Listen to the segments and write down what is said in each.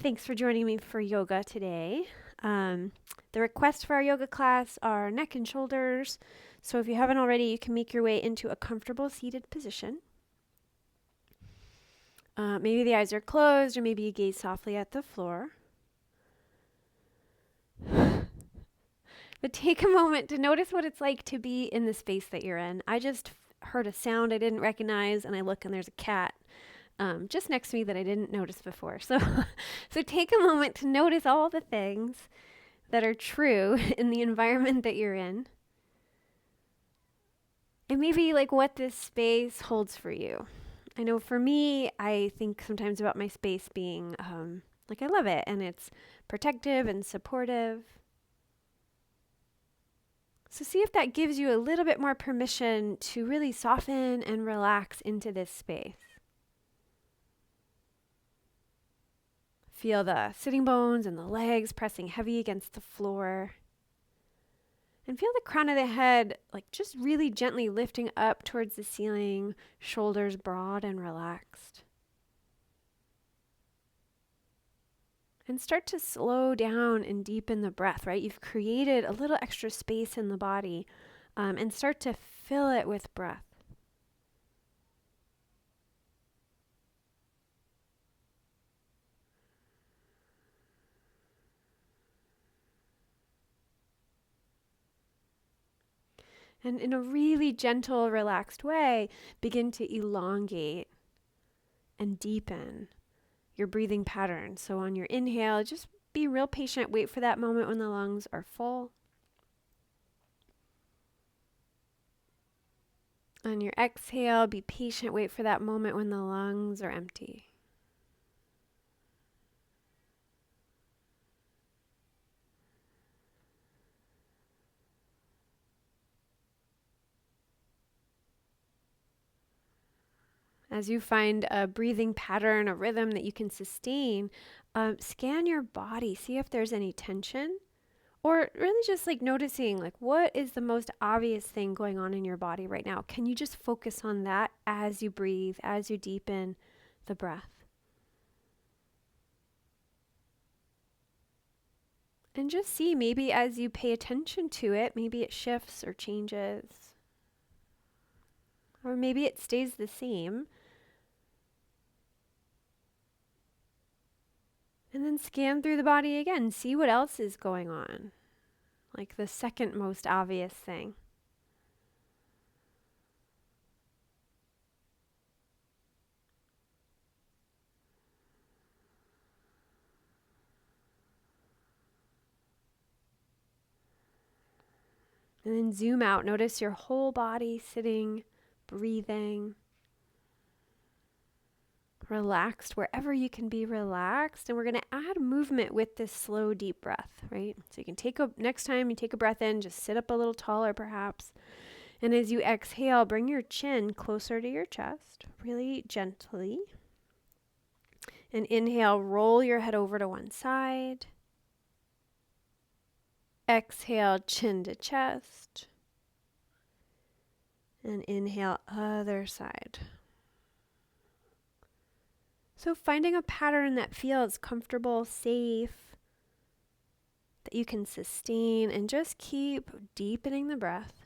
Thanks for joining me for yoga today. The requests for our yoga class are neck and shoulders. So if you haven't already, you can make your way into a comfortable seated position. Maybe the eyes are closed, or maybe you gaze softly at the floor. But take a moment to notice what it's like to be in the space that you're in. I just heard a sound I didn't recognize, and I look and there's a cat just next to me that I didn't notice before. So, so take a moment to notice all the things that are true in the environment that you're in. And maybe like what this space holds for you. I know for me, I think sometimes about my space being like I love it and it's protective and supportive. So see if that gives you a little bit more permission to really soften and relax into this space. Feel the sitting bones and the legs pressing heavy against the floor. And feel the crown of the head like just really gently lifting up towards the ceiling, shoulders broad and relaxed. And start to slow down and deepen the breath, right? You've created a little extra space in the body, and start to fill it with breath. And in a really gentle, relaxed way, begin to elongate and deepen your breathing pattern. So on your inhale, just be real patient. Wait for that moment when the lungs are full. On your exhale, be patient. Wait for that moment when the lungs are empty. As you find a breathing pattern, a rhythm that you can sustain, scan your body, see if there's any tension, or really just like noticing like what is the most obvious thing going on in your body right now. Can you just focus on that as you breathe, as you deepen the breath? And just see, maybe as you pay attention to it, maybe it shifts or changes, or maybe it stays the same. And then scan through the body again. See what else is going on. Like the second most obvious thing. And then zoom out. Notice your whole body sitting, breathing, relaxed wherever you can be relaxed. And we're going to add movement with this slow, deep breath, right? So you can next time you take a breath in, just sit up a little taller perhaps. And as you exhale, bring your chin closer to your chest, really gently. And inhale, roll your head over to one side. Exhale, chin to chest. And inhale, other side. So finding a pattern that feels comfortable, safe, that you can sustain, and just keep deepening the breath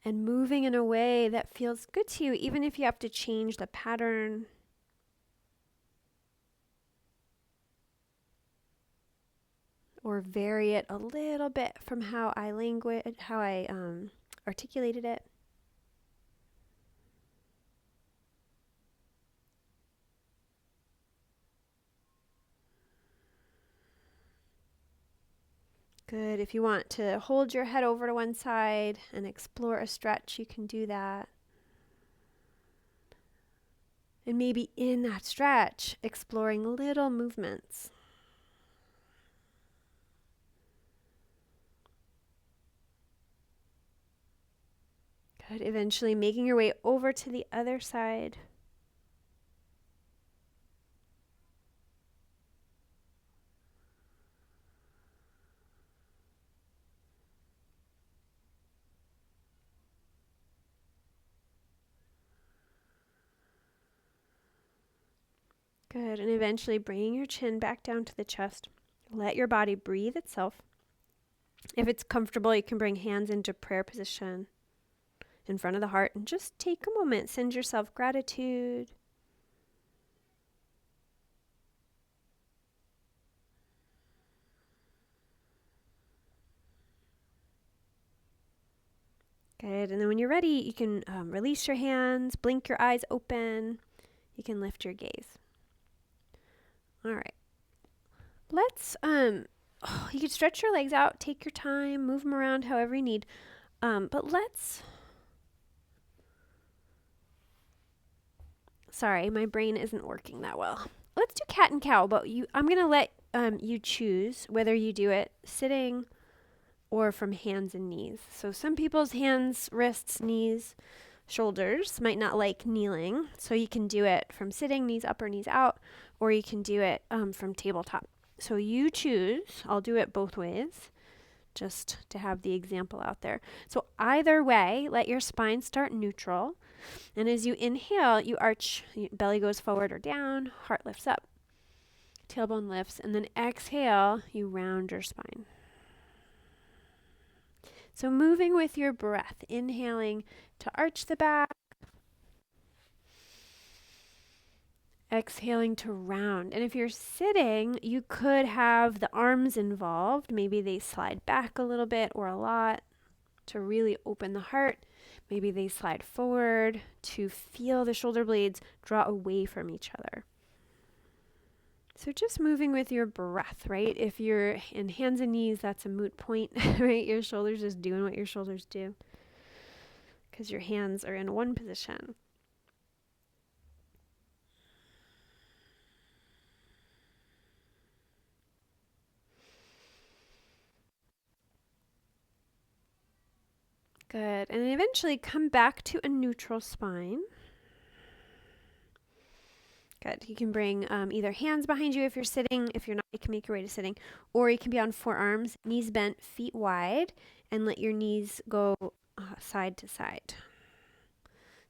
and moving in a way that feels good to you, even if you have to change the pattern. Or vary it a little bit from how I articulated it. Good. If you want to hold your head over to one side and explore a stretch, you can do that. And maybe in that stretch, exploring little movements. Good. Eventually making your way over to the other side. Good. And eventually bringing your chin back down to the chest. Let your body breathe itself. If it's comfortable, you can bring hands into prayer position in front of the heart and just take a moment. Send yourself gratitude. Good. And then when you're ready, you can release your hands, blink your eyes open. You can lift your gaze. All right. Let's, you can stretch your legs out, take your time, move them around however you need. But sorry, my brain isn't working that well. Let's do cat and cow, but I'm going to let you choose whether you do it sitting or from hands and knees. So some people's hands, wrists, knees, shoulders might not like kneeling. So you can do it from sitting, knees up or knees out, or you can do it from tabletop. So you choose. I'll do it both ways just to have the example out there. So either way, let your spine start neutral. And as you inhale, you arch, belly goes forward or down, heart lifts up, tailbone lifts, and then exhale, you round your spine. So moving with your breath, inhaling to arch the back, exhaling to round. And if you're sitting, you could have the arms involved. Maybe they slide back a little bit or a lot to really open the heart. Maybe they slide forward to feel the shoulder blades draw away from each other. So just moving with your breath, right? If you're in hands and knees, that's a moot point, right? Your shoulders just doing what your shoulders do because your hands are in one position. Good. And then eventually come back to a neutral spine. Good. You can bring either hands behind you if you're sitting. If you're not, you can make your way to sitting. Or you can be on forearms, knees bent, feet wide, and let your knees go side to side.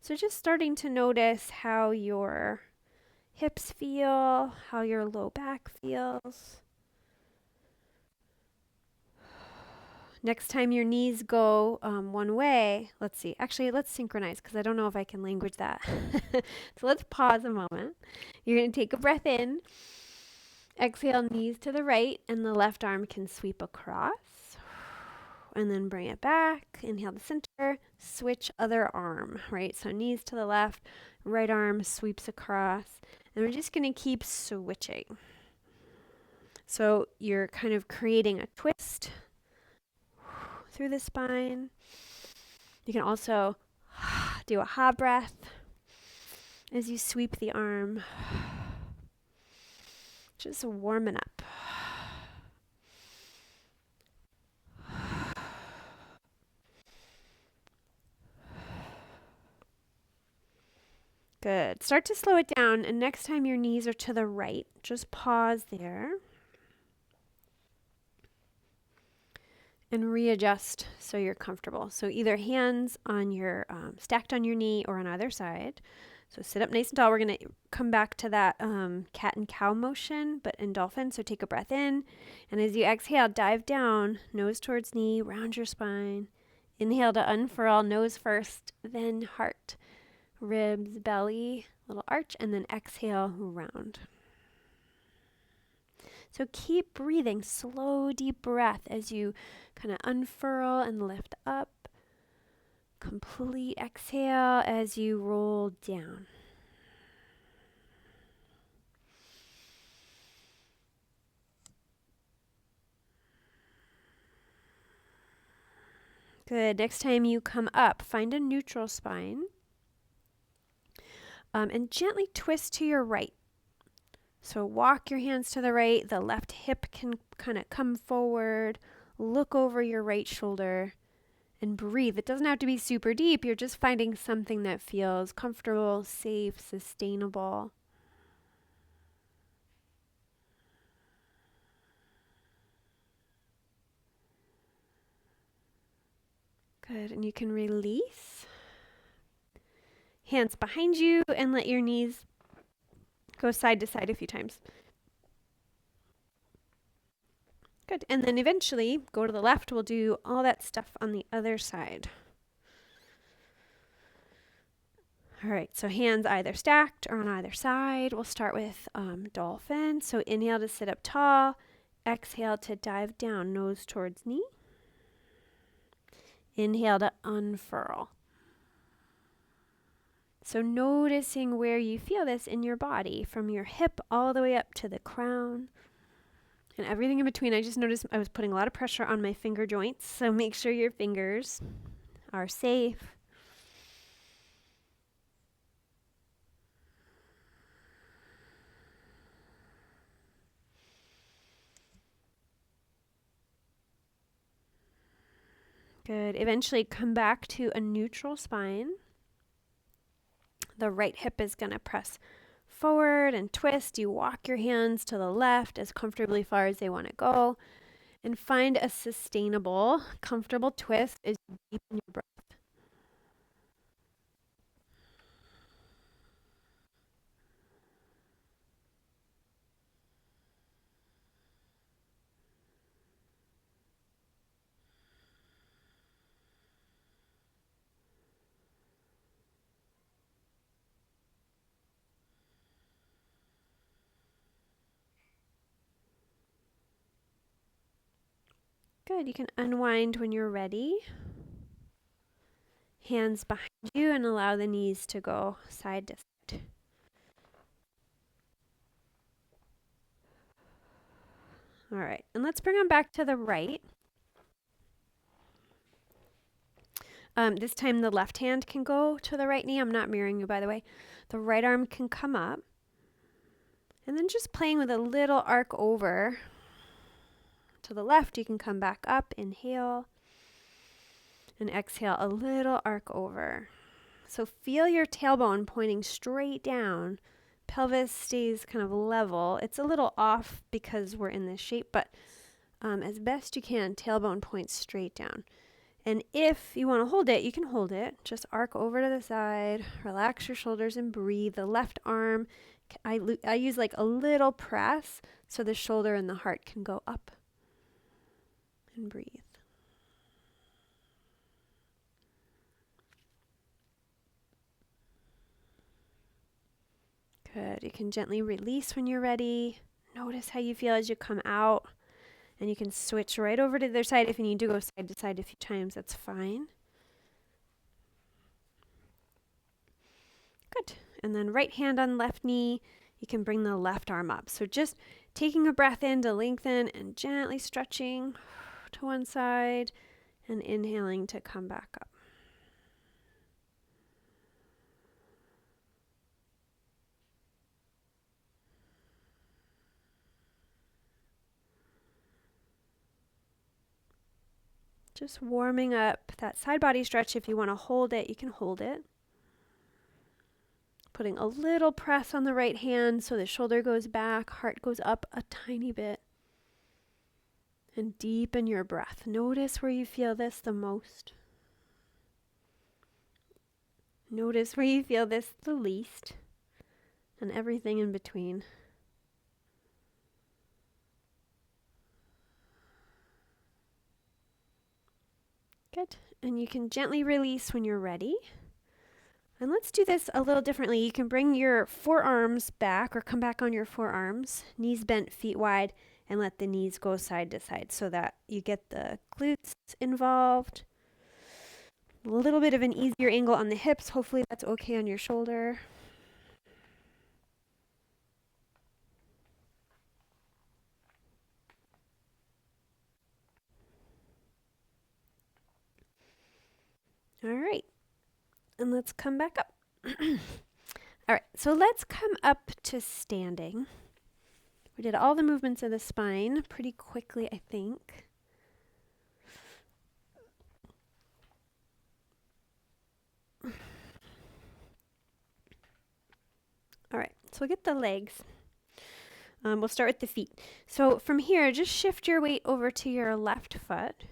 So just starting to notice how your hips feel, how your low back feels. Next time your knees go one way, let's see. Actually, let's synchronize because I don't know if I can language that. So let's pause a moment. You're going to take a breath in. Exhale, knees to the right, and the left arm can sweep across. And then bring it back. Inhale the center. Switch other arm, right? So knees to the left, right arm sweeps across. And we're just going to keep switching. So you're kind of creating a twist through the spine. You can also do a ha breath as you sweep the arm. Just warming up. Good. Start to slow it down, and next time your knees are to the right, just pause there. And readjust so you're comfortable. So either hands on your stacked on your knee or on either side. So sit up nice and tall. We're going to come back to that cat and cow motion, but in dolphin. So take a breath in. And as you exhale, dive down, nose towards knee, round your spine. Inhale to unfurl, nose first, then heart, ribs, belly, little arch, and then exhale, round. So keep breathing, slow, deep breath as you kind of unfurl and lift up. Complete exhale as you roll down. Good. Next time you come up, find a neutral spine and gently twist to your right. So walk your hands to the right. The left hip can kind of come forward. Look over your right shoulder and breathe. It doesn't have to be super deep. You're just finding something that feels comfortable, safe, sustainable. Good. And you can release. Hands behind you and let your knees Go side to side a few times. Good. And then eventually go to the left. We'll do all that stuff on the other side. All right, so hands either stacked or on either side. We'll start with dolphin. So inhale to sit up tall. Exhale to dive down, nose towards knee. Inhale to unfurl. So noticing where you feel this in your body, from your hip all the way up to the crown and everything in between. I just noticed I was putting a lot of pressure on my finger joints, so make sure your fingers are safe. Good. Eventually come back to a neutral spine. The right hip is going to press forward and twist. You walk your hands to the left as comfortably far as they want to go. And find a sustainable, comfortable twist as you deepen your breath. Good. You can unwind when you're ready. Hands behind you and allow the knees to go side to side. All right, and let's bring them back to the right. This time the left hand can go to the right knee. I'm not mirroring you, by the way. The right arm can come up. And then just playing with a little arc over. To the left, you can come back up. Inhale. And exhale, a little arc over. So feel your tailbone pointing straight down. Pelvis stays kind of level. It's a little off because we're in this shape, but as best you can, tailbone points straight down. And if you want to hold it, you can hold it. Just arc over to the side, relax your shoulders and breathe. The left arm, I use like a little press so the shoulder and the heart can go up. And breathe. Good. You can gently release when you're ready. Notice how you feel as you come out. And you can switch right over to the other side. If you need to go side to side a few times, that's fine. Good. And then right hand on left knee, you can bring the left arm up. So just taking a breath in to lengthen and gently stretching to one side and inhaling to come back up. Just warming up that side body stretch. If you want to hold it, you can hold it. Putting a little press on the right hand so the shoulder goes back, heart goes up a tiny bit. And deepen your breath. Notice where you feel this the most. Notice where you feel this the least. And everything in between. Good. And you can gently release when you're ready. And let's do this a little differently. You can bring your forearms back or come back on your forearms, knees bent, feet wide, and let the knees go side to side so that you get the glutes involved. A little bit of an easier angle on the hips. Hopefully that's okay on your shoulder. All right. And let's come back up. All right, so let's come up to standing. We did all the movements of the spine pretty quickly, I think. All right, so we'll get the legs. We'll start with the feet. So from here, just shift your weight over to your left foot.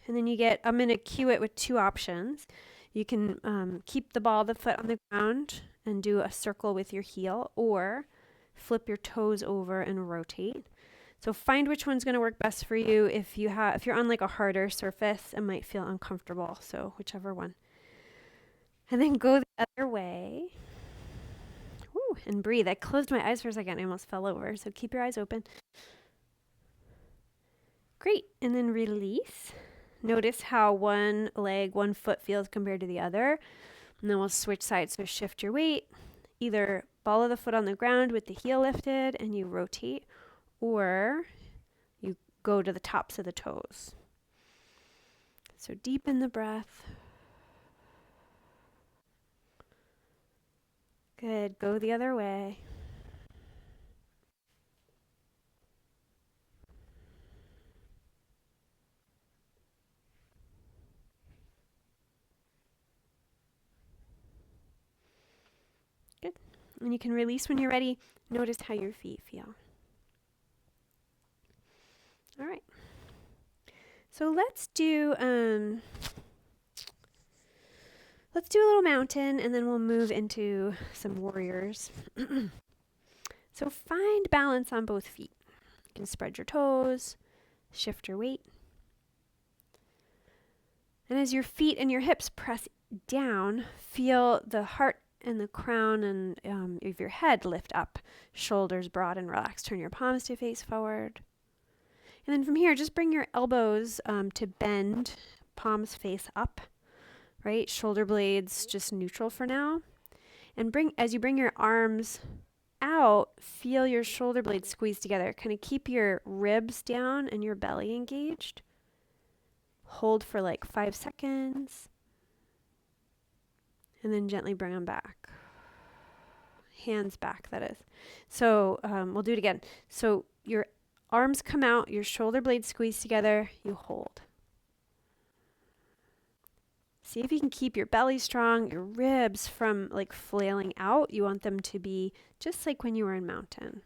And then you get, I'm going to cue it with two options. You can keep the ball of the foot on the ground and do a circle with your heel, or flip your toes over and rotate. So find which one's going to work best for you. If you're on like a harder surface, it might feel uncomfortable. So whichever one. And then go the other way. Woo, and breathe. I closed my eyes for a second. I almost fell over. So keep your eyes open. Great. And then release. Notice how one leg, one foot feels compared to the other. And then we'll switch sides. So shift your weight. Either ball of the foot on the ground with the heel lifted and you rotate, or you go to the tops of the toes. So deepen the breath. Good. Go the other way. Good. And you can release when you're ready. Notice how your feet feel. All right. So let's do a little mountain, and then we'll move into some warriors. So find balance on both feet. You can spread your toes, shift your weight. And as your feet and your hips press down, feel the heart and the crown and of your head lift up. Shoulders broad and relaxed. Turn your palms to face forward. And then from here, just bring your elbows to bend, palms face up, right? Shoulder blades just neutral for now. And as you bring your arms out, feel your shoulder blades squeeze together. Kind of keep your ribs down and your belly engaged. Hold for like 5 seconds. And then gently bring them back. Hands back, that is. So we'll do it again. So your arms come out, your shoulder blades squeeze together, you hold. See if you can keep your belly strong, your ribs from like flailing out. You want them to be just like when you were in mountain.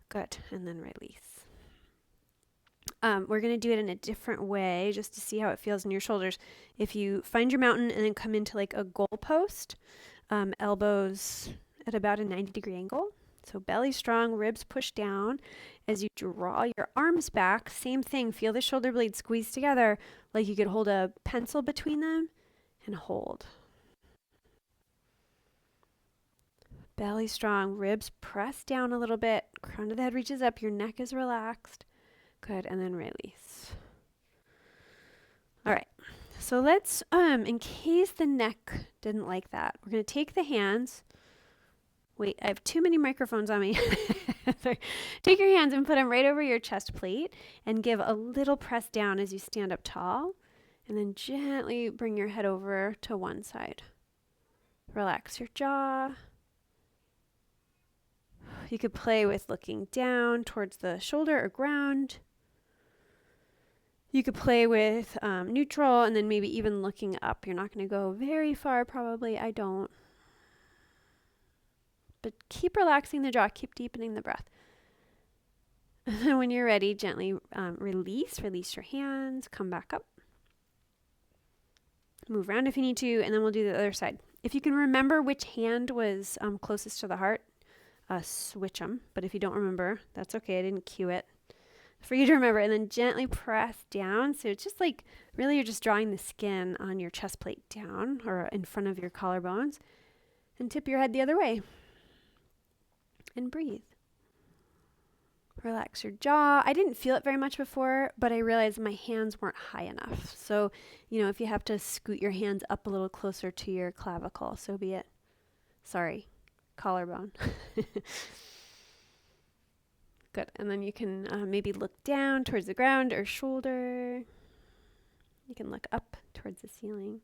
Good, and then release. We're going to do it in a different way just to see how it feels in your shoulders. If you find your mountain and then come into like a goalpost, elbows at about a 90-degree angle. So belly strong, ribs push down. As you draw your arms back, same thing. Feel the shoulder blades squeeze together like you could hold a pencil between them and hold. Belly strong, ribs press down a little bit. Crown of the head reaches up, your neck is relaxed. Good, and then release. All right, so let's, in case the neck didn't like that, we're going to take the hands. Wait, I have too many microphones on me. Sorry. Take your hands and put them right over your chest plate and give a little press down as you stand up tall. And then gently bring your head over to one side. Relax your jaw. You could play with looking down towards the shoulder or ground. You could play with neutral and then maybe even looking up. You're not going to go very far, probably. I don't. But keep relaxing the jaw. Keep deepening the breath. And then when you're ready, gently release. Release your hands. Come back up. Move around if you need to. And then we'll do the other side. If you can remember which hand was closest to the heart, switch them. But if you don't remember, that's okay. I didn't cue it for you to remember. And then gently press down. So it's just like, really you're just drawing the skin on your chest plate down or in front of your collarbones. And tip your head the other way. And breathe. Relax your jaw. I didn't feel it very much before, but I realized my hands weren't high enough. So, if you have to scoot your hands up a little closer to your clavicle, so be it. Sorry, collarbone. Good. And then you can maybe look down towards the ground or shoulder. You can look up towards the ceiling.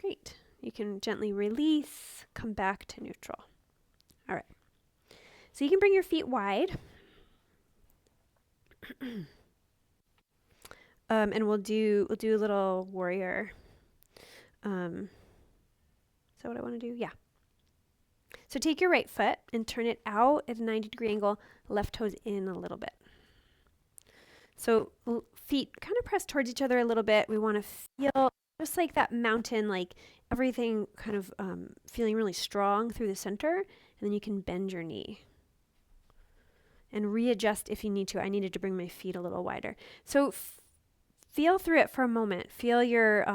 Great. You can gently release, come back to neutral. All right. So you can bring your feet wide. And we'll do a little warrior. Is that what I want to do? Yeah. So take your right foot and turn it out at a 90-degree angle, left toes in a little bit. So feet kind of press towards each other a little bit. We want to feel just like that mountain, like everything kind of feeling really strong through the center. And then you can bend your knee and readjust if you need to. I needed to bring my feet a little wider. So feel through it for a moment. Feel your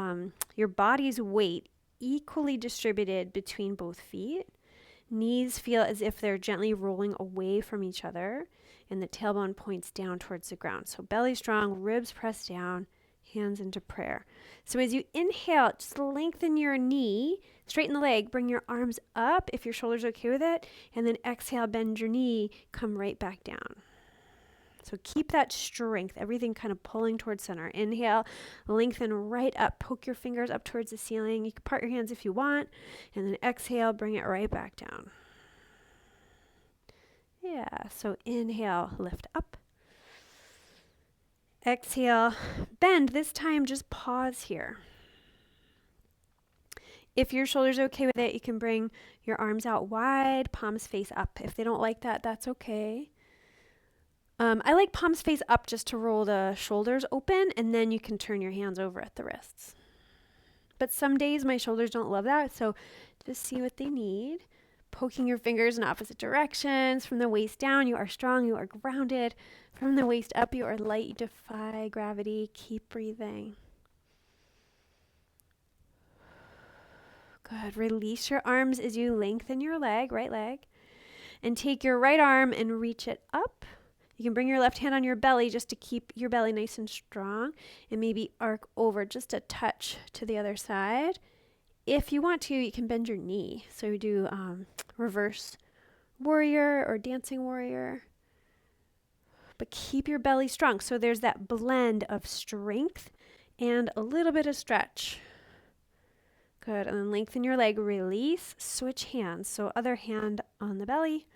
body's weight equally distributed between both feet. Knees feel as if they're gently rolling away from each other, and the tailbone points down towards the ground. So belly strong, ribs pressed down, hands into prayer. So as you inhale, just lengthen your knee, straighten the leg, bring your arms up if your shoulder's okay with it, and then exhale, bend your knee, come right back down. So keep that strength, everything kind of pulling towards center. Inhale, lengthen right up, poke your fingers up towards the ceiling. You can part your hands if you want, and then exhale, bring it right back down. Yeah, so inhale, lift up. Exhale, bend. This time, just pause here. If your shoulder's okay with it, you can bring your arms out wide, palms face up. If they don't like that, that's okay. I like palms face up just to roll the shoulders open, and then you can turn your hands over at the wrists. But some days my shoulders don't love that, so just see what they need. Poking your fingers in opposite directions. From the waist down, you are strong, you are grounded. From the waist up, you are light, you defy gravity. Keep breathing. Good. Release your arms as you lengthen your leg, right leg. And take your right arm and reach it up. You can bring your left hand on your belly just to keep your belly nice and strong, and maybe arc over just a touch to the other side. If you want to, you can bend your knee. So you do reverse warrior or dancing warrior. But keep your belly strong. So there's that blend of strength and a little bit of stretch. Good. And then lengthen your leg, release, switch hands. So other hand on the belly.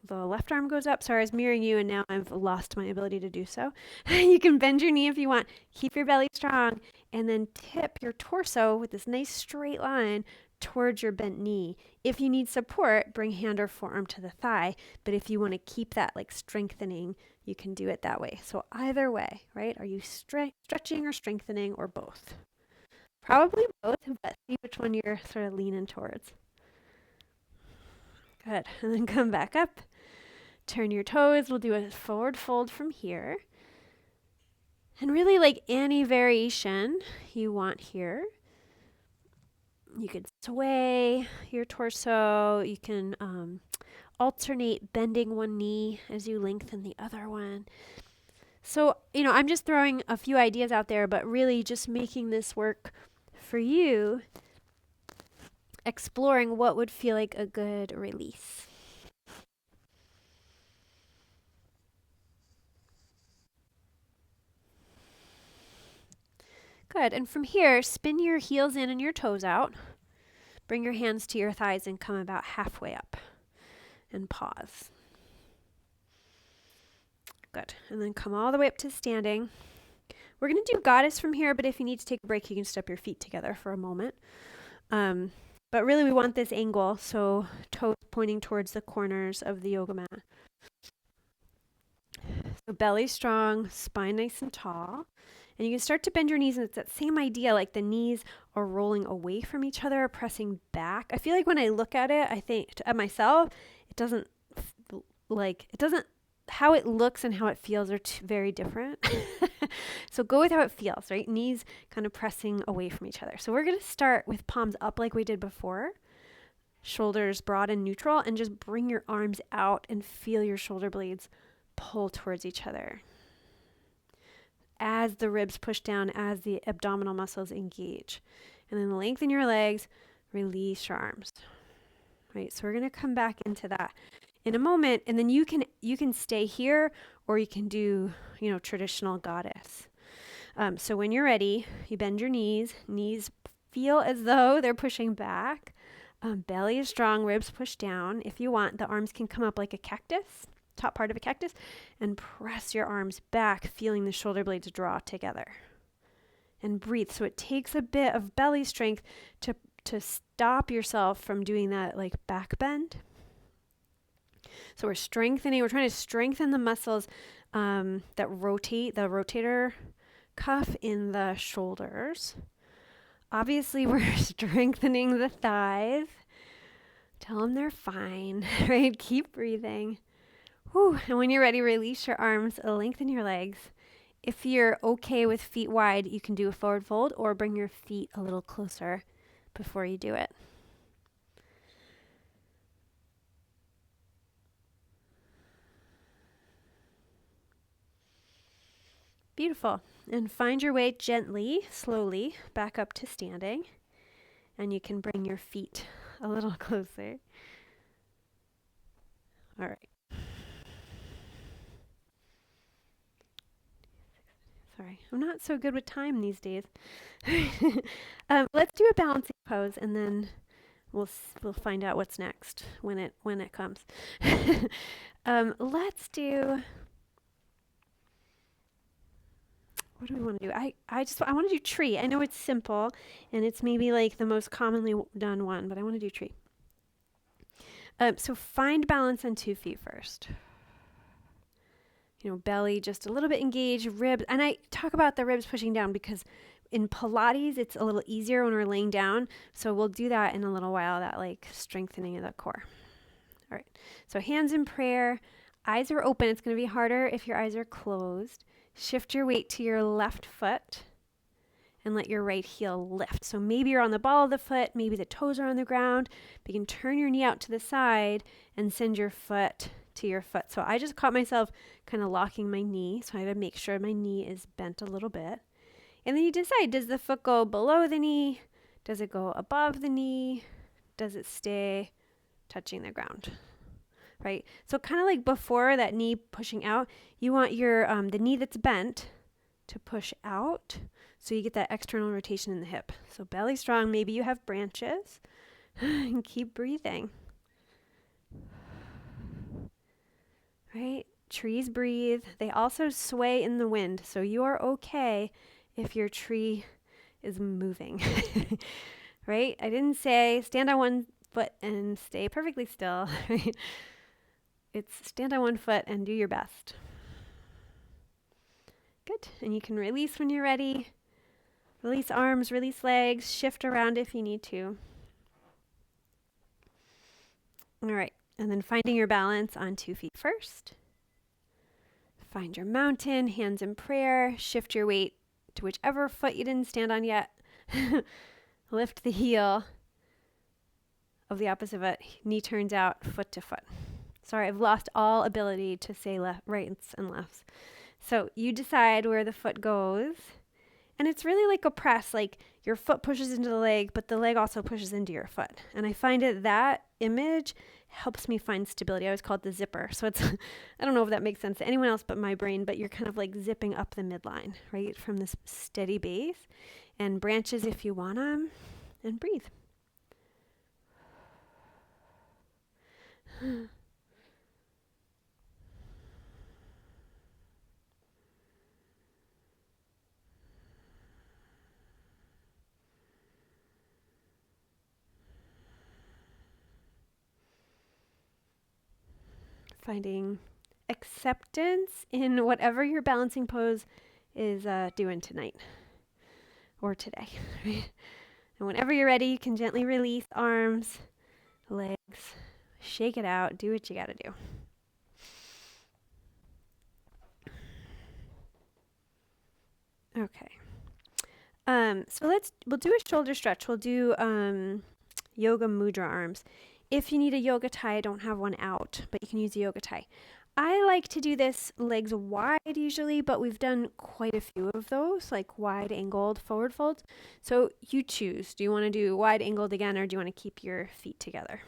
The left arm goes up. Sorry, I was mirroring you, and now I've lost my ability to do so. You can bend your knee if you want. Keep your belly strong, and then tip your torso with this nice straight line towards your bent knee. If you need support, bring hand or forearm to the thigh. But if you want to keep that like strengthening, you can do it that way. So either way, right? Are you stretching or strengthening or both? Probably both, but see which one you're sort of leaning towards. Good. And then come back up. Turn your toes. We'll do a forward fold from here. And really like any variation you want here. You could sway your torso. You can alternate bending one knee as you lengthen the other one. So, I'm just throwing a few ideas out there, but really just making this work for you, exploring what would feel like a good release. Good. And from here, spin your heels in and your toes out. Bring your hands to your thighs and come about halfway up. And pause. Good. And then come all the way up to standing. We're going to do goddess from here, but if you need to take a break, you can step your feet together for a moment. But really, we want this angle, so toes pointing towards the corners of the yoga mat. So belly strong, spine nice and tall. And you can start to bend your knees, and it's that same idea, like the knees are rolling away from each other, pressing back. I feel like when I look at it, I think at myself, how it looks and how it feels are very different. So go with how it feels, right? Knees kind of pressing away from each other. So we're going to start with palms up like we did before. Shoulders broad and neutral, and just bring your arms out and feel your shoulder blades pull towards each other. As the ribs push down, as the abdominal muscles engage. And then lengthen your legs, release your arms. Right, so we're going to come back into that in a moment, and then you can stay here, or you can do, traditional goddess. So when you're ready, you bend your knees. Knees feel as though they're pushing back. Belly is strong, ribs push down. If you want, the arms can come up like a cactus, top part of a cactus, and press your arms back, feeling the shoulder blades draw together. And breathe. So it takes a bit of belly strength to stop yourself from doing that like back bend. So we're trying to strengthen the muscles that rotate the rotator cuff in the shoulders. Obviously, we're strengthening the thighs. Tell them they're fine, right? Keep breathing. Whew. And when you're ready, release your arms, lengthen your legs. If you're okay with feet wide, you can do a forward fold or bring your feet a little closer before you do it. Beautiful. And find your way gently, slowly, back up to standing. And you can bring your feet a little closer. All right. Sorry, I'm not so good with time these days. Let's do a balancing pose, and then we'll find out what's next when it comes. Let's do. What do we want to do? I want to do tree. I know it's simple, and it's maybe like the most commonly done one, but I want to do tree. So find balance on 2 feet first. Belly just a little bit engaged, ribs. And I talk about the ribs pushing down because in Pilates, it's a little easier when we're laying down. So we'll do that in a little while, that like strengthening of the core. All right. So hands in prayer, eyes are open. It's going to be harder if your eyes are closed. Shift your weight to your left foot and let your right heel lift. So maybe you're on the ball of the foot, maybe the toes are on the ground, but you can turn your knee out to the side and send your foot to your foot. So I just caught myself kind of locking my knee. So I had to make sure my knee is bent a little bit. And then you decide, does the foot go below the knee? Does it go above the knee? Does it stay touching the ground? Right? So kind of like before that knee pushing out, you want your the knee that's bent to push out so you get that external rotation in the hip. So belly strong, maybe you have branches. And keep breathing. Right? Trees breathe. They also sway in the wind. So you are okay if your tree is moving. Right? I didn't say stand on one foot and stay perfectly still. Right? It's stand on one foot and do your best. Good. And you can release when you're ready. Release arms, release legs, shift around if you need to. All right. And then finding your balance on 2 feet first. Find your mountain, hands in prayer. Shift your weight to whichever foot you didn't stand on yet. Lift the heel of the opposite foot. Knee turns out, foot to foot. Sorry, I've lost all ability to say rights and lefts. So you decide where the foot goes. And it's really like a press, like your foot pushes into the leg, but the leg also pushes into your foot. And I find that image helps me find stability. I always call it the zipper. So it's, I don't know if that makes sense to anyone else but my brain, but you're kind of like zipping up the midline, right? From this steady base, and branches if you want them, and breathe. Finding acceptance in whatever your balancing pose is doing tonight or today. Right? And whenever you're ready, you can gently release arms, legs, shake it out, do what you got to do. Okay. So we'll do a shoulder stretch. We'll do yoga mudra arms. If you need a yoga tie, I don't have one out, but you can use a yoga tie. I like to do this legs wide usually, but we've done quite a few of those, like wide angled forward folds. So you choose. Do you want to do wide angled again, or do you want to keep your feet together?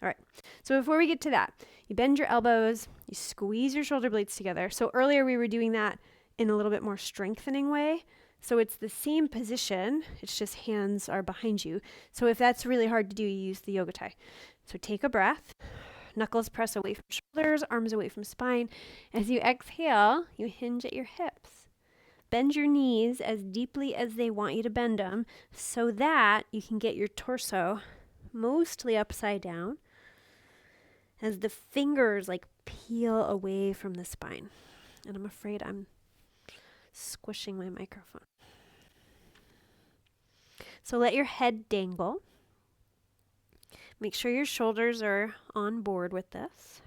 All right. So before we get to that, you bend your elbows, you squeeze your shoulder blades together. So earlier we were doing that in a little bit more strengthening way. So it's the same position, it's just hands are behind you. So if that's really hard to do, you use the yoga tie. So take a breath, knuckles press away from shoulders, arms away from spine. As you exhale, you hinge at your hips. Bend your knees as deeply as they want you to bend them so that you can get your torso mostly upside down as the fingers like peel away from the spine. And I'm afraid I'm squishing my microphone. So let your head dangle. Make sure your shoulders are on board with this.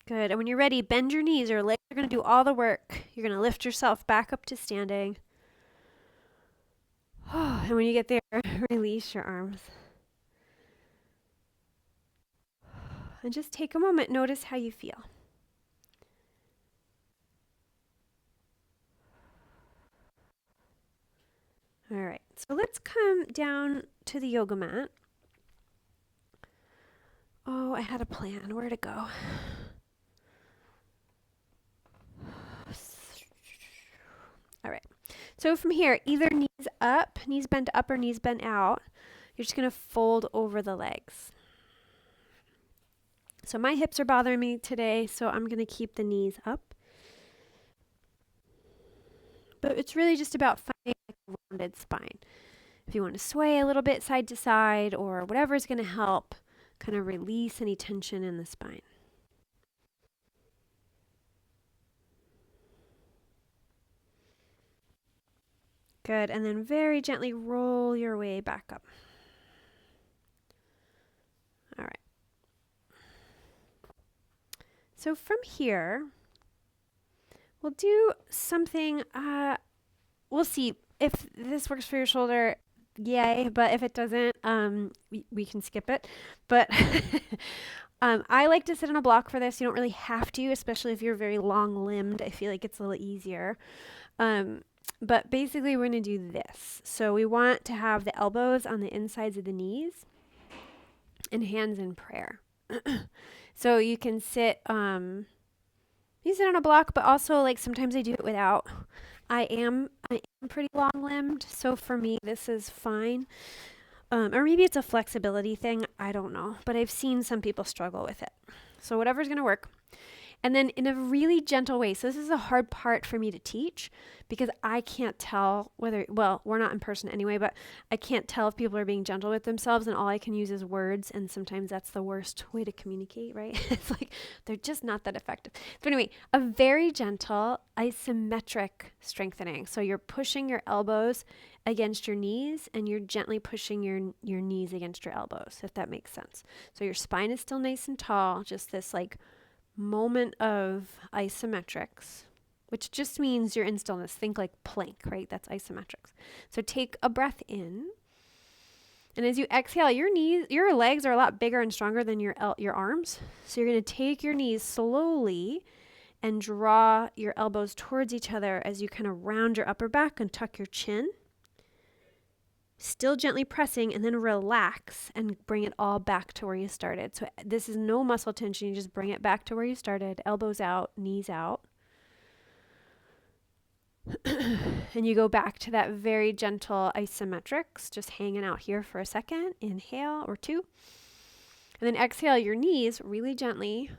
Good. And when you're ready, bend your knees. Your legs are going to do all the work. You're going to lift yourself back up to standing. And when you get there, release your arms. And just take a moment. Notice how you feel. All right. So let's come down to the yoga mat. Oh, I had a plan. Where to go? All right. So from here, either knees up, knees bent up, or knees bent out. You're just going to fold over the legs. So my hips are bothering me today, so I'm going to keep the knees up. But it's really just about finding a rounded spine. If you want to sway a little bit side to side or whatever is going to help kind of release any tension in the spine. Good. And then very gently roll your way back up. All right. So from here, we'll do something, we'll see if this works for your shoulder, yay, but if it doesn't, we can skip it. But I like to sit on a block for this. You don't really have to, especially if you're very long-limbed. I feel like it's a little easier. But basically, we're going to do this. So we want to have the elbows on the insides of the knees and hands in prayer. So you can sit, on a block, but also like sometimes I do it without. I am pretty long-limbed, so for me, this is fine. Or maybe it's a flexibility thing. I don't know, but I've seen some people struggle with it. So whatever's going to work. And then in a really gentle way. So this is a hard part for me to teach because I can't tell whether, well, we're not in person anyway, but I can't tell if people are being gentle with themselves, and all I can use is words. And sometimes that's the worst way to communicate, right? It's like they're just not that effective. So anyway, a very gentle isometric strengthening. So you're pushing your elbows against your knees and you're gently pushing your knees against your elbows, if that makes sense. So your spine is still nice and tall, just this like moment of isometrics, which just means you're in stillness. Think like plank, right? That's isometrics. So take a breath in. And as you exhale, your legs are a lot bigger and stronger than your arms. So you're going to take your knees slowly and draw your elbows towards each other as you kind of round your upper back and tuck your chin. Still gently pressing, and then relax and bring it all back to where you started. So this is no muscle tension. You just bring it back to where you started. Elbows out, knees out. And you go back to that very gentle isometrics, just hanging out here for a second. Inhale or two. And then exhale your knees really gently.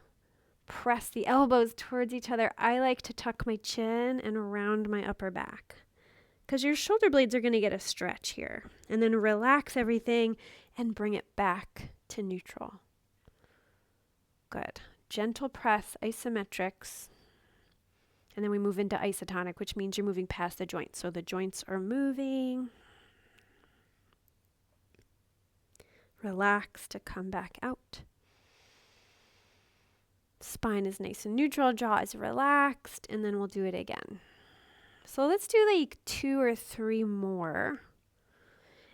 Press the elbows towards each other. I like to tuck my chin and round my upper back, because your shoulder blades are going to get a stretch here. And then relax everything and bring it back to neutral. Good. Gentle press, isometrics. And then we move into isotonic, which means you're moving past the joints. So the joints are moving. Relax to come back out. Spine is nice and neutral. Jaw is relaxed. And then we'll do it again. So let's do like 2 or 3 more.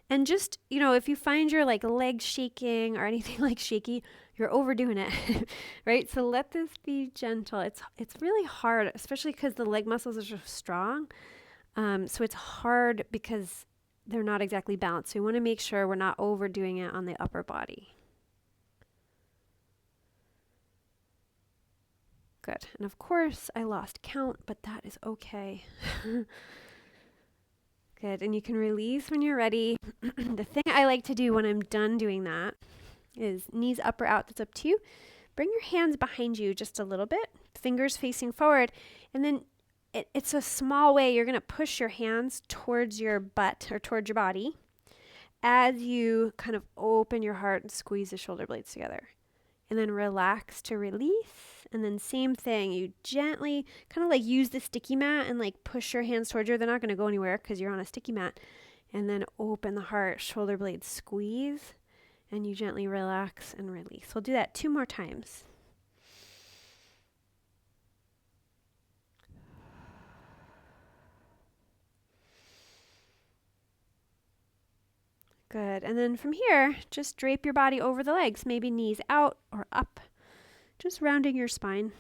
And just, if you find your like legs shaking or anything like shaky, you're overdoing it, right? So let this be gentle. It's really hard, especially because the leg muscles are so strong. So it's hard because they're not exactly balanced. So we want to make sure we're not overdoing it on the upper body. Good. And of course, I lost count, but that is okay. Good. And you can release when you're ready. The thing I like to do when I'm done doing that is knees up or out. That's up to you. Bring your hands behind you just a little bit, fingers facing forward. And then it's a small way. You're going to push your hands towards your butt or towards your body as you kind of open your heart and squeeze the shoulder blades together. And then relax to release. And then same thing, you gently kind of like use the sticky mat and like push your hands towards you. They're not going to go anywhere because you're on a sticky mat. And then open the heart, shoulder blades squeeze, and you gently relax and release. We'll do that 2 more times. Good. And then from here, just drape your body over the legs, maybe knees out or up, just rounding your spine.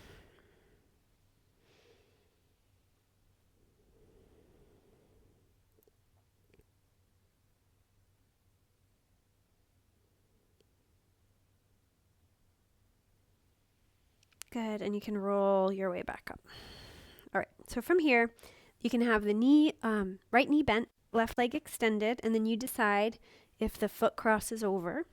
Good. And you can roll your way back up. All right. So from here, you can have the knee, right knee bent, left leg extended, and then you decide if the foot crosses over.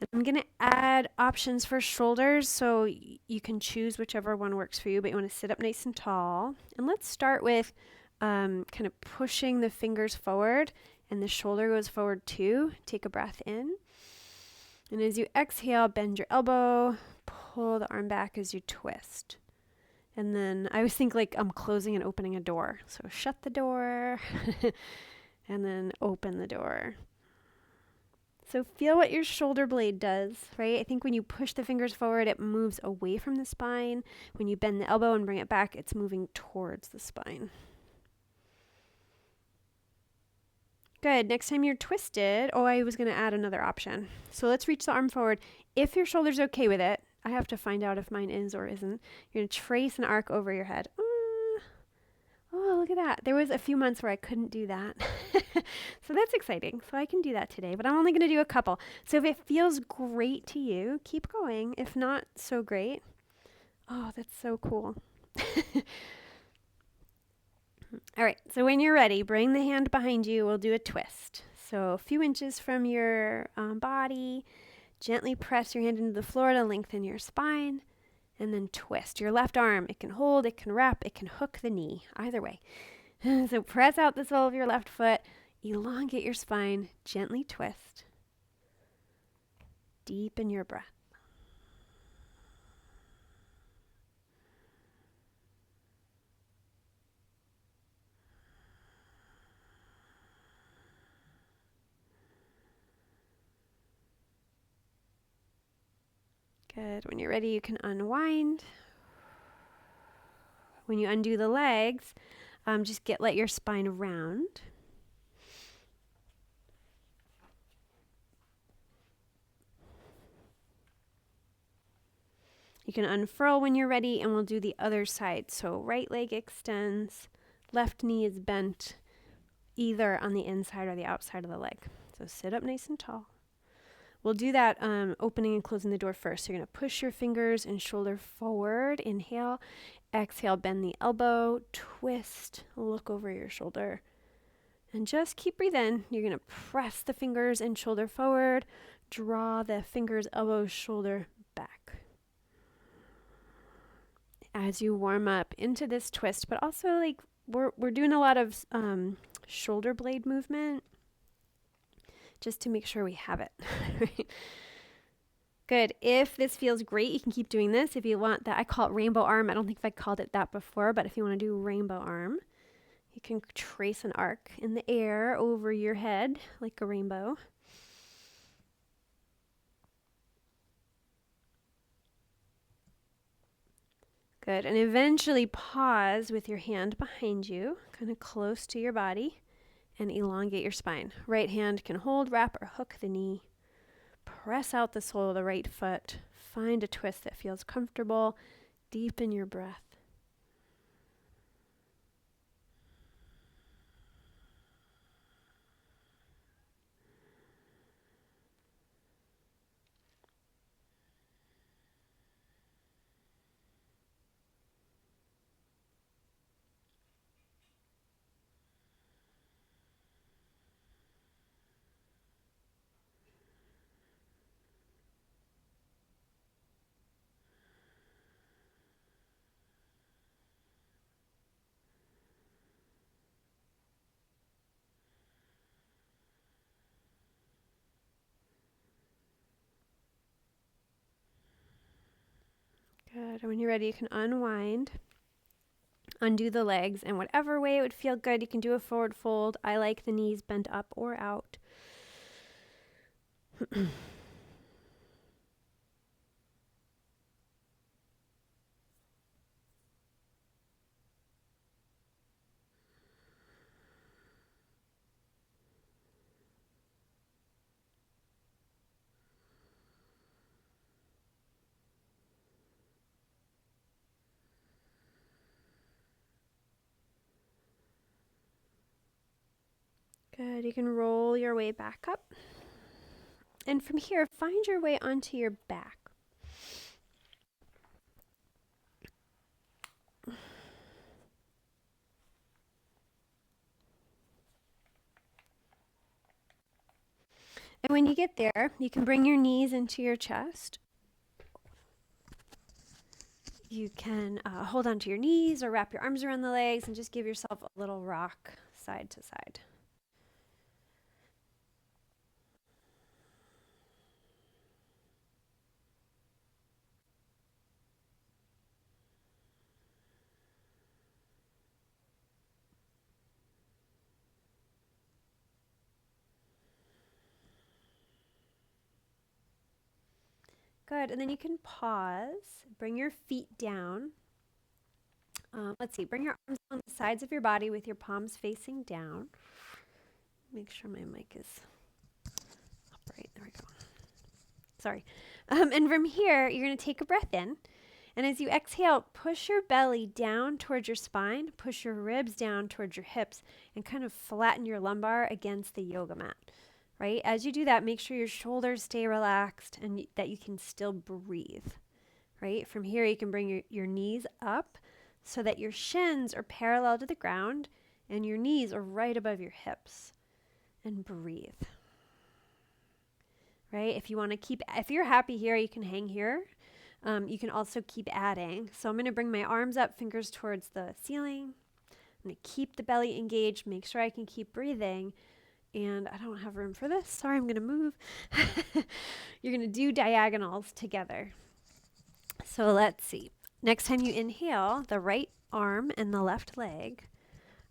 And I'm going to add options for shoulders, so you can choose whichever one works for you, but you want to sit up nice and tall. And let's start with kind of pushing the fingers forward, and the shoulder goes forward too. Take a breath in. And as you exhale, bend your elbow, pull the arm back as you twist. And then I always think like I'm closing and opening a door. So shut the door and then open the door. So feel what your shoulder blade does, right? I think when you push the fingers forward, it moves away from the spine. When you bend the elbow and bring it back, it's moving towards the spine. Good. Next time you're twisted, I was going to add another option. So let's reach the arm forward. If your shoulder's okay with it, I have to find out if mine is or isn't. You're going to trace an arc over your head. Oh, look at that. There was a few months where I couldn't do that. So that's exciting. So I can do that today, but I'm only going to do a couple. So if it feels great to you, keep going. If not so great, oh, that's so cool. All right. So when you're ready, bring the hand behind you. We'll do a twist. So a few inches from your body, gently press your hand into the floor to lengthen your spine. And then twist your left arm. It can hold, it can wrap, it can hook the knee, either way. So press out the sole of your left foot, elongate your spine, gently twist. Deepen your breath. Good. When you're ready, you can unwind. When you undo the legs, let your spine round. You can unfurl when you're ready, and we'll do the other side. So right leg extends, left knee is bent, either on the inside or the outside of the leg. So sit up nice and tall. We'll do that opening and closing the door first. So you're going to push your fingers and shoulder forward. Inhale. Exhale, bend the elbow, twist, look over your shoulder. And just keep breathing. You're going to press the fingers and shoulder forward. Draw the fingers, elbow, shoulder back. As you warm up into this twist, but also like we're doing a lot of shoulder blade movement, just to make sure we have it. Right? Good. If this feels great, you can keep doing this. If you want that, I call it rainbow arm. I don't think I called it that before, but if you want to do rainbow arm, you can trace an arc in the air over your head like a rainbow. Good. And eventually pause with your hand behind you, kind of close to your body, and elongate your spine. Right hand can hold, wrap, or hook the knee. Press out the sole of the right foot. Find a twist that feels comfortable. Deepen your breath. Good. When you're ready, you can unwind, undo the legs, and whatever way it would feel good, you can do a forward fold. I like the knees bent up or out. Good. You can roll your way back up. And from here, find your way onto your back. And when you get there, you can bring your knees into your chest. You can hold onto your knees or wrap your arms around the legs and just give yourself a little rock side to side. Good. And then you can pause, bring your feet down. Let's see, bring your arms on the sides of your body with your palms facing down. Make sure my mic is upright. There we go. Sorry. And from here, you're going to take a breath in. And as you exhale, push your belly down towards your spine, push your ribs down towards your hips, and kind of flatten your lumbar against the yoga mat. Right? As you do that, make sure your shoulders stay relaxed and that you can still breathe. Right? From here, you can bring your knees up so that your shins are parallel to the ground and your knees are right above your hips. And breathe. Right? If you're happy here, you can hang here. You can also keep adding. So I'm going to bring my arms up, fingers towards the ceiling. I'm going to keep the belly engaged, make sure I can keep breathing. And I don't have room for this. Sorry, I'm going to move. You're going to do diagonals together. So let's see. Next time you inhale, the right arm and the left leg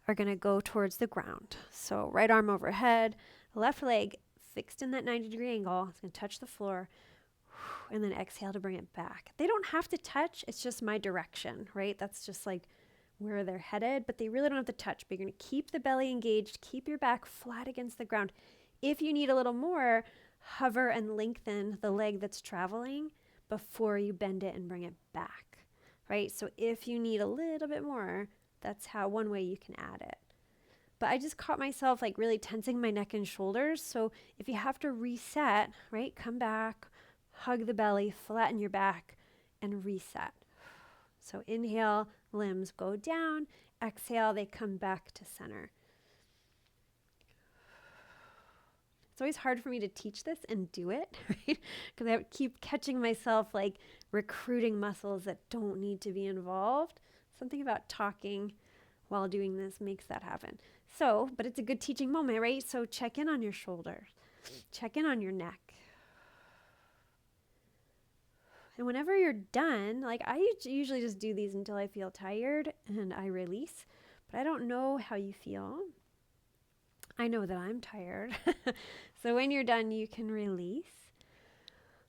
are going to go towards the ground. So right arm overhead, left leg fixed in that 90-degree angle. It's going to touch the floor. And then exhale to bring it back. They don't have to touch. It's just my direction, right? That's just like where they're headed, but they really don't have to touch. But you're going to keep the belly engaged, keep your back flat against the ground. If you need a little more, hover and lengthen the leg that's traveling before you bend it and bring it back, right? So if you need a little bit more, that's one way you can add it. But I just caught myself like really tensing my neck and shoulders. So if you have to reset, right, come back, hug the belly, flatten your back, and reset. So inhale, limbs go down. Exhale, they come back to center. It's always hard for me to teach this and do it, right? Because I keep catching myself like recruiting muscles that don't need to be involved. Something about talking while doing this makes that happen. So, but it's a good teaching moment, right? So check in on your shoulders. Check in on your neck. And whenever you're done, like I usually just do these until I feel tired and I release, but I don't know how you feel. I know that I'm tired. So when you're done, you can release.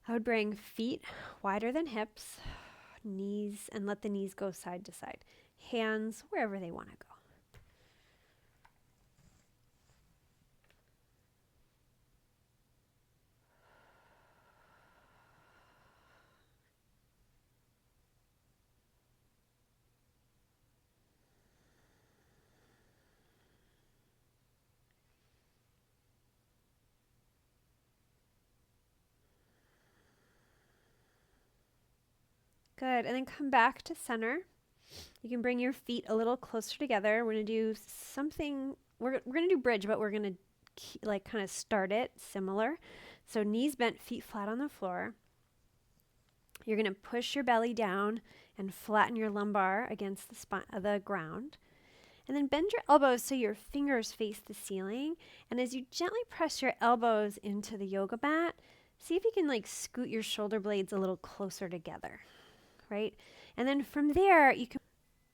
I would bring feet wider than hips, knees, and let the knees go side to side. Hands wherever they want to go. Good. And then come back to center. You can bring your feet a little closer together. We're going to do something. We're going to do bridge, but we're going to like kind of start it similar. So knees bent, feet flat on the floor. You're going to push your belly down and flatten your lumbar against the ground. And then bend your elbows so your fingers face the ceiling. And as you gently press your elbows into the yoga mat, see if you can like scoot your shoulder blades a little closer together. right? And then from there, you can.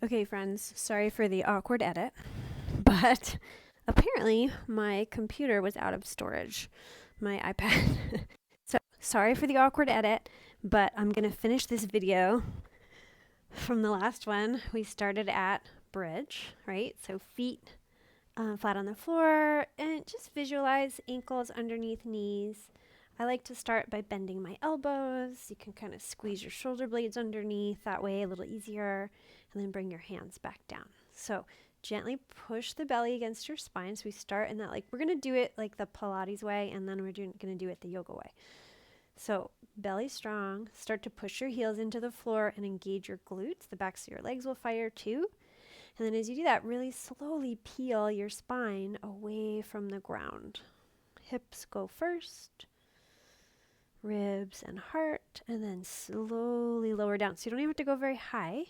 Okay, friends, sorry for the awkward edit, but apparently my computer was out of storage, my iPad. So sorry for the awkward edit, but I'm going to finish this video from the last one. We started at bridge, right? So feet flat on the floor, and just visualize ankles underneath knees. I like to start by bending my elbows. You can kind of squeeze your shoulder blades underneath, that way a little easier, and then bring your hands back down. So gently push the belly against your spine. So we start in that, like, we're going to do it like the Pilates way, and then we're going to do it the yoga way. So belly strong, start to push your heels into the floor and engage your glutes. The backs of your legs will fire too. And then as you do that, really slowly peel your spine away from the ground. Hips go first, ribs and heart, and then slowly lower down. So you don't even have to go very high.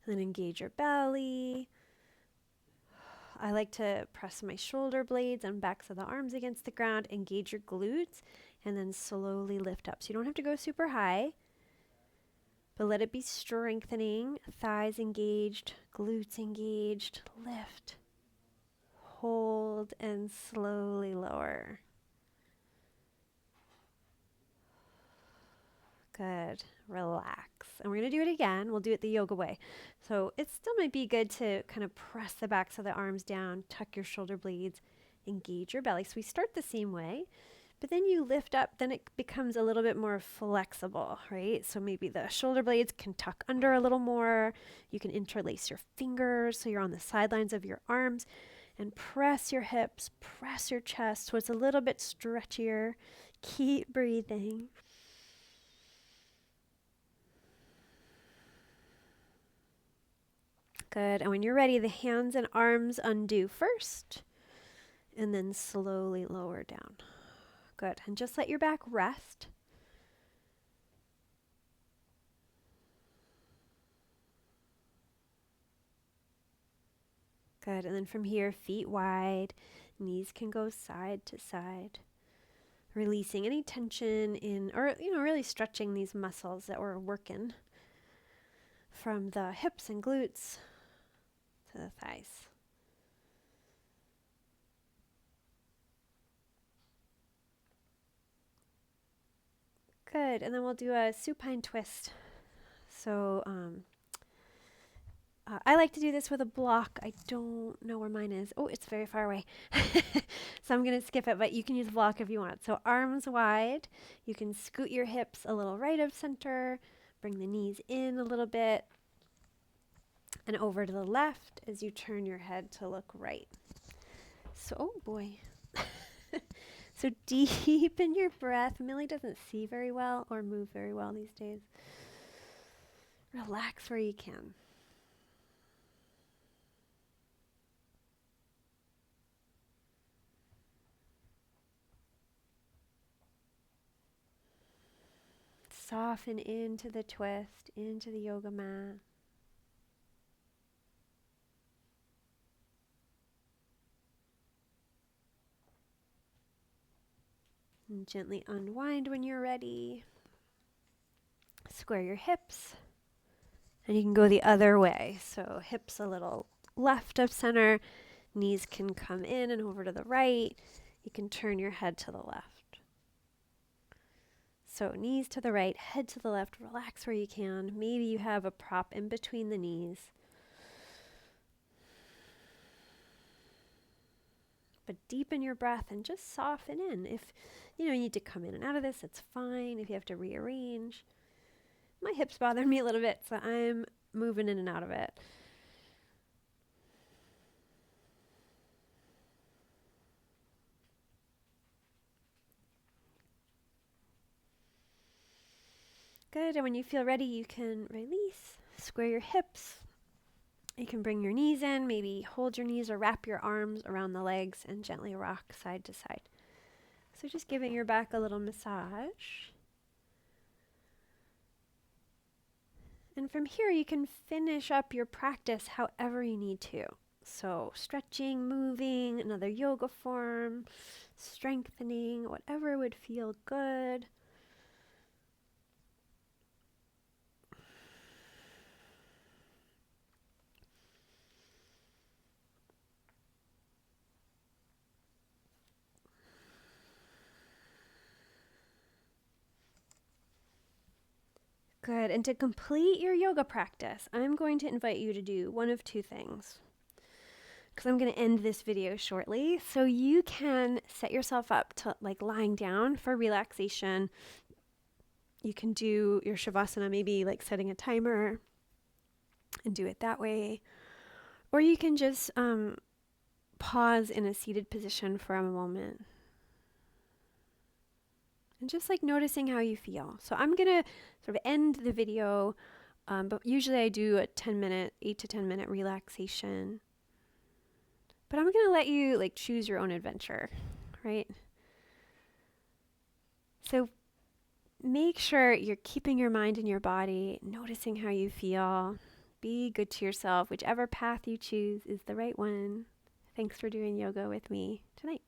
And then engage your belly. I like to press my shoulder blades and backs of the arms against the ground, engage your glutes, and then slowly lift up. So you don't have to go super high, but let it be strengthening. Thighs engaged, glutes engaged, lift, hold, and slowly lower. Good. Relax. And we're going to do it again. We'll do it the yoga way. So it still might be good to kind of press the backs of the arms down, tuck your shoulder blades, engage your belly. So we start the same way, but then you lift up, then it becomes a little bit more flexible, right? So maybe the shoulder blades can tuck under a little more. You can interlace your fingers so you're on the sidelines of your arms, and press your hips, press your chest so it's a little bit stretchier. Keep breathing. Good. And when you're ready, the hands and arms undo first, and then slowly lower down. Good. And just let your back rest. Good. And then from here, feet wide, knees can go side to side, releasing any tension in, or, really stretching these muscles that we're working from the hips and glutes to the thighs. Good. And then we'll do a supine twist. So I like to do this with a block. I don't know where mine is. Oh, it's very far away. So I'm going to skip it, but you can use a block if you want. So arms wide. You can scoot your hips a little right of center. Bring the knees in a little bit. And over to the left as you turn your head to look right. So, oh boy. So deepen your breath. Millie doesn't see very well or move very well these days. Relax where you can. Soften into the twist, into the yoga mat. And gently unwind when you're ready. Square your hips. And you can go the other way. So hips a little left of center. Knees can come in and over to the right. You can turn your head to the left. So knees to the right, head to the left. Relax where you can. Maybe you have a prop in between the knees. But deepen your breath and just soften in. If you need to come in and out of this, it's fine. If you have to rearrange. My hips bother me a little bit, so I'm moving in and out of it. Good. And when you feel ready, you can release, square your hips. You can bring your knees in, maybe hold your knees or wrap your arms around the legs and gently rock side to side. So just giving your back a little massage. And from here, you can finish up your practice however you need to. So stretching, moving, another yoga form, strengthening, whatever would feel good. Good. And to complete your yoga practice, I'm going to invite you to do one of two things, because I'm going to end this video shortly. So you can set yourself up to like lying down for relaxation. You can do your Shavasana, maybe like setting a timer and do it that way. Or you can just pause in a seated position for a moment. And just like noticing how you feel. So I'm going to sort of end the video, but usually I do a 8 to 10 minute relaxation. But I'm going to let you like choose your own adventure, right? So make sure you're keeping your mind and your body, noticing how you feel. Be good to yourself. Whichever path you choose is the right one. Thanks for doing yoga with me tonight.